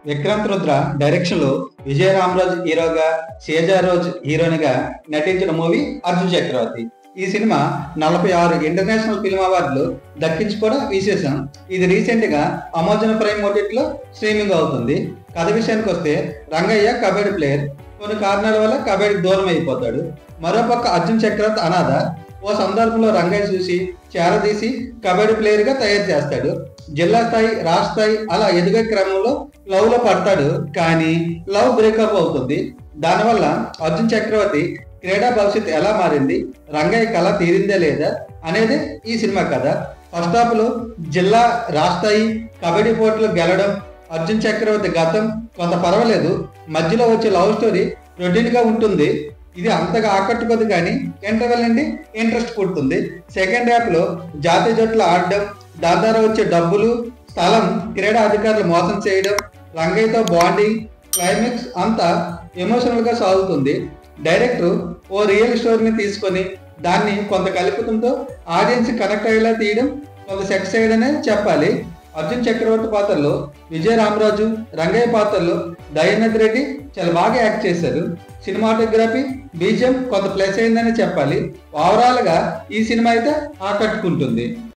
Vikrant Rudra direction లో విజయ రామరాజు హీరోగా, షేజా rose హీరోయిన్గా నటించిన మూవీ అర్జున్ చక్రవర్తి. ఈ సినిమా 46 ఇంటర్నేషనల్ ఫిల్మ్ అవార్డులు దక్కించుకోవడం విశేషం. ఇది రీసెంట్ గా అమెజాన్ ప్రైమ్ ఓటీటీలో స్ట్రీమింగ్ అవుతుంది. కథ విషయానికి వస్తే, రంగయ్య కబడ్డీ ప్లేయర్. కొన్ని కారణాల వల్ల కబడ్డీకి దూరం అయిపోతాడు. మరోపక్క అర్జున్ చక్రవర్తి అనాథ. ఓ సందర్భంలో రంగయ్య చూసి చేరదీసి కబడ్డీ ప్లేయర్ గా తయారు చేస్తాడు. జిల్లా స్థాయి, రాష్ట్ర స్థాయి అలా ఎదిగే క్రమంలో లవ్ లో పడతాడు. కానీ లవ్ బ్రేకప్ అవుతుంది. దానివల్ల అర్జున్ చక్రవర్తి క్రీడా భవిష్యత్తు ఎలా మారింది, రంగయ్య కళ తీరిందే లేదా అనేది ఈ సినిమా కథ. ఫస్ట్ హాఫ్ లో జిల్లా, రాష్ట్రాయి కబడ్డీ పోటీలో గెలవడం, అర్జున్ చక్రవర్తి గతం కొంత పర్వాలేదు. మధ్యలో వచ్చే లవ్ స్టోరీ రొటీన్ గా ఉంటుంది. ఇది అంతగా ఆకట్టుకోదు, కానీ ఇంటర్వెల్ నుండి ఇంట్రెస్ట్ పుడుతుంది. సెకండ్ హాఫ్ లో జాతీయ జట్లు ఆడడం, దాని ద్వారా వచ్చే డబ్బులు, స్థలం, క్రీడా అధికారులు మోసం చేయడం, రంగయ్యతో బాండింగ్, క్లైమాక్స్ అంతా ఎమోషనల్ గా సాగుతుంది. డైరెక్టర్ ఓ రియల్ స్టోరీని తీసుకొని దాన్ని కొంత కలుపుతుంటూ ఆడియన్స్ కనెక్ట్ అయ్యేలా తీయడం కొంత సక్సెస్ అయ్యడనే చెప్పాలి. అర్జున్ చక్రవర్తి పాత్రలో విజయ రామరాజు, రంగయ్య పాత్రలో దయానంద్ రెడ్డి చాలా బాగా యాక్ట్ చేశారు. సినిమాటోగ్రఫీ, బీజిఎం కొంత ప్లస్ అయిందని చెప్పాలి. ఓవరాల్ గా ఈ సినిమా అయితే ఆకట్టుకుంటుంది.